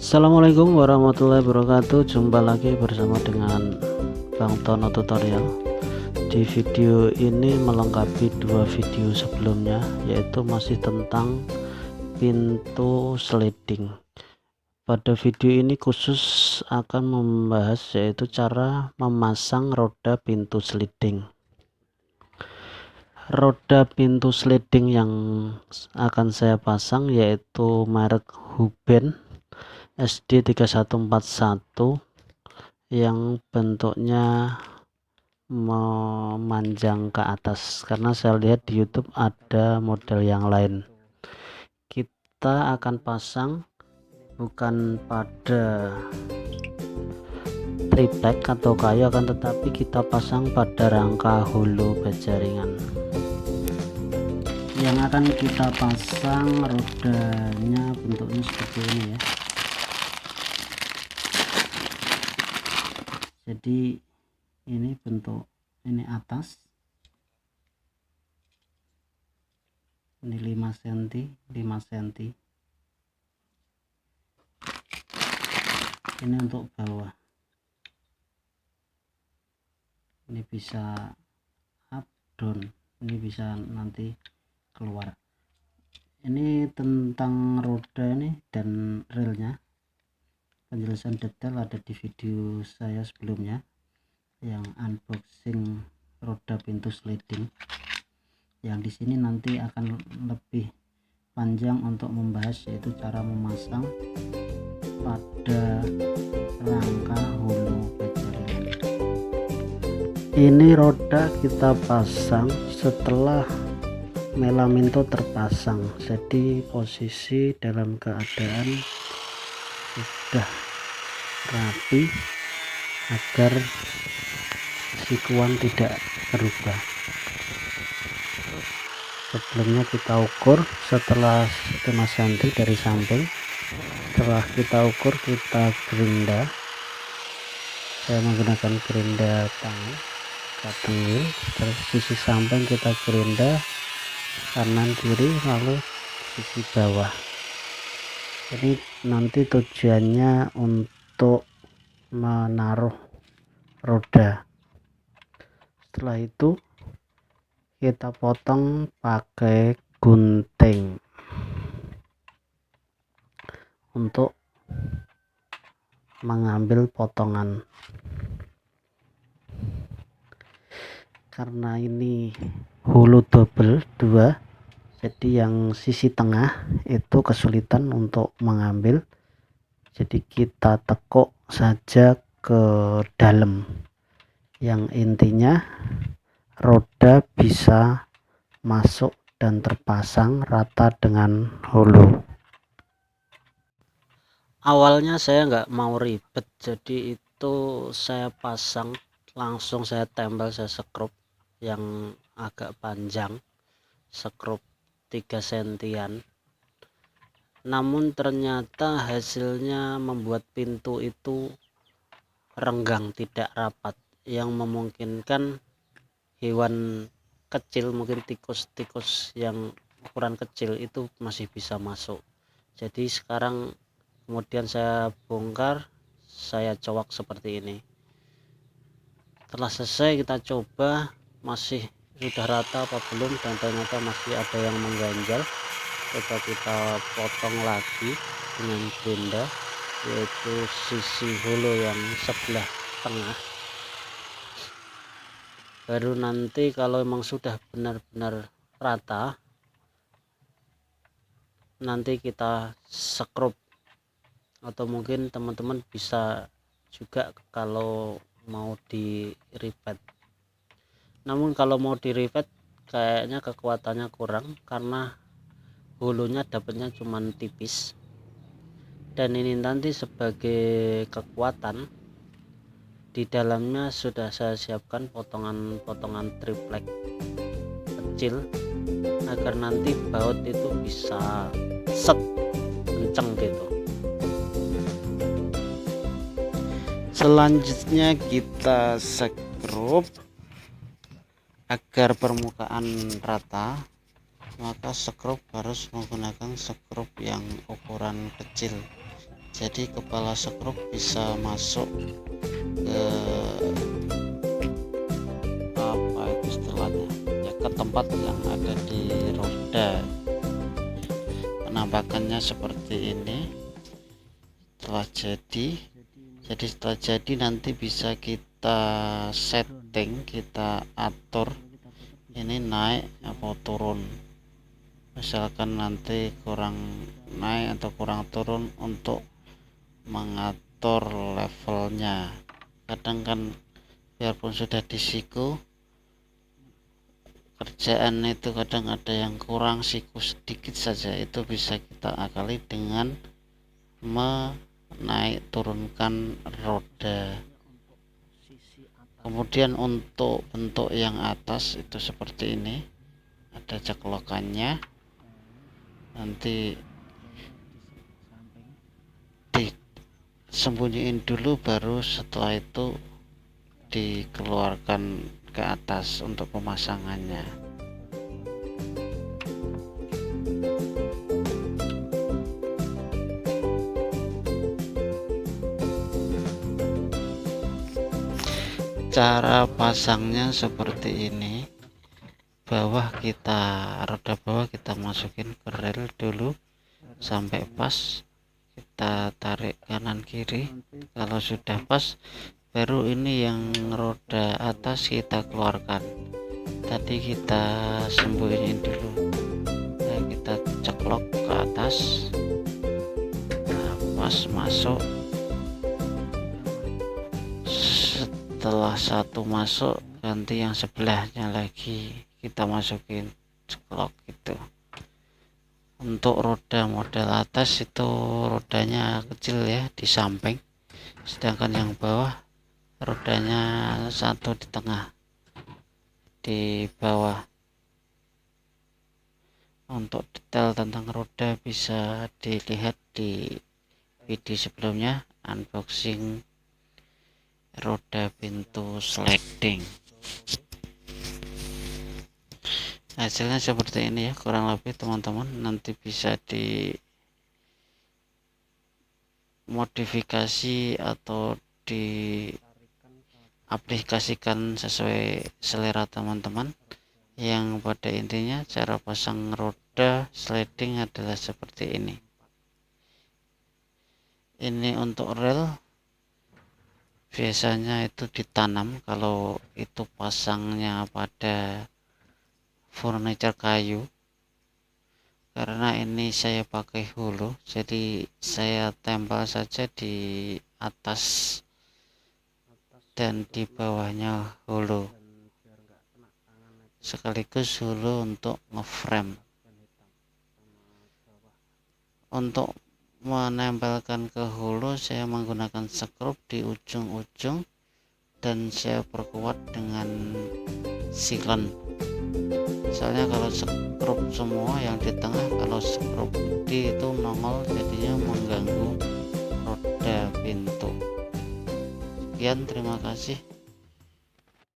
Assalamualaikum warahmatullahi wabarakatuh. Jumpa lagi bersama dengan Bang Tono Tutorial. Di video ini melengkapi dua video sebelumnya, yaitu masih tentang pintu sliding. Pada video ini khusus akan membahas yaitu cara memasang roda pintu sliding. Roda pintu sliding yang akan saya pasang yaitu merek Huben SD3141 yang bentuknya memanjang ke atas, karena saya lihat di YouTube ada model yang lain. Kita akan pasang bukan pada triplek atau kayu, akan tetapi kita pasang pada rangka hulu baja ringan. Yang akan kita pasang rodanya bentuknya seperti ini ya. Jadi ini bentuk, ini atas, ini 5 cm 5 cm, ini untuk bawah, ini bisa up down, ini bisa nanti keluar. Ini tentang roda ini dan relnya, penjelasan detail ada di video saya sebelumnya yang unboxing roda pintu sliding. Yang di sini nanti akan lebih panjang untuk membahas yaitu cara memasang pada rangka hulu baja ringan. Ini roda kita pasang setelah melaminto terpasang, jadi posisi dalam keadaan sudah rapi agar sikuan tidak berubah. Sebelumnya kita ukur setelah 5 cm dari samping. Setelah kita ukur, kita gerinda. Saya menggunakan gerinda tangan, cutting wheel. Terus sisi samping kita gerinda kanan kiri, lalu sisi bawah. Jadi nanti tujuannya untuk menaruh roda. Setelah itu kita potong pakai gunting untuk mengambil potongan. Karena ini hulu double 2, jadi yang sisi tengah itu kesulitan untuk mengambil, jadi kita tekuk saja ke dalam, yang intinya roda bisa masuk dan terpasang rata dengan hulu. Awalnya saya nggak mau ribet, jadi itu saya pasang langsung, saya tempel, saya sekrup yang agak panjang, sekrup 3 sentian. Namun ternyata hasilnya membuat pintu itu renggang, tidak rapat, yang memungkinkan hewan kecil, mungkin tikus-tikus yang ukuran kecil itu masih bisa masuk. Jadi sekarang kemudian saya bongkar, saya cowok seperti ini. Setelah selesai kita coba masih sudah rata apa belum, dan ternyata masih ada yang mengganjal. Coba kita potong lagi dengan gerinda, yaitu sisi hulu yang sebelah tengah. Baru nanti kalau memang sudah benar-benar rata, nanti kita sekrup, atau mungkin teman-teman bisa juga kalau mau di rivet. Namun kalau mau di rivet kayaknya kekuatannya kurang, karena hulunya dapatnya cuman tipis. Dan ini nanti sebagai kekuatan, di dalamnya sudah saya siapkan potongan-potongan triplek kecil agar nanti baut itu bisa set kenceng gitu. Selanjutnya kita sekrup agar permukaan rata, maka sekrup harus menggunakan sekrup yang ukuran kecil. jadi kepala skrup bisa masuk ke apa itu istilahnya ya, ke tempat yang ada di roda. Penampakannya seperti ini setelah jadi nanti bisa kita setting, kita atur ini naik atau turun. Misalkan nanti kurang naik atau kurang turun untuk mengatur levelnya. Kadang kan biarpun sudah disiku, kerjaan itu kadang ada yang kurang siku sedikit saja, itu bisa kita akali dengan menaik turunkan roda. Kemudian untuk bentuk yang atas itu seperti ini, ada ceklokannya, nanti disembunyiin dulu, baru setelah itu dikeluarkan ke atas untuk pemasangannya. Cara pasangnya seperti ini. Roda bawah kita masukin ke rel dulu sampai pas, kita tarik kanan kiri. Kalau sudah pas, baru ini yang roda atas kita keluarkan. Tadi kita sembunyiin dulu, nah, kita ceklok ke atas. Nah, pas masuk. Setelah satu masuk, ganti yang sebelahnya lagi, kita masukin ceklok gitu. Untuk roda model atas itu rodanya kecil ya di samping, sedangkan yang bawah rodanya satu di tengah di bawah. Untuk detail tentang roda bisa dilihat di video sebelumnya, unboxing roda pintu sliding. Hasilnya seperti ini ya, kurang lebih teman-teman. Nanti bisa dimodifikasi atau diaplikasikan sesuai selera teman-teman. Yang pada intinya cara pasang roda sliding adalah seperti ini. Ini untuk rel biasanya itu ditanam, kalau itu pasangnya pada furniture kayu. Karena ini saya pakai hulu, jadi saya tempel saja di atas dan di bawahnya hulu, sekaligus hulu untuk ngeframe. Untuk menempelkan ke hulu, saya menggunakan skrup di ujung-ujung dan saya perkuat dengan silen. Soalnya kalau skrup semua yang di tengah, kalau skrup gede itu nongol, jadinya mengganggu roda pintu. Sekian, terima kasih.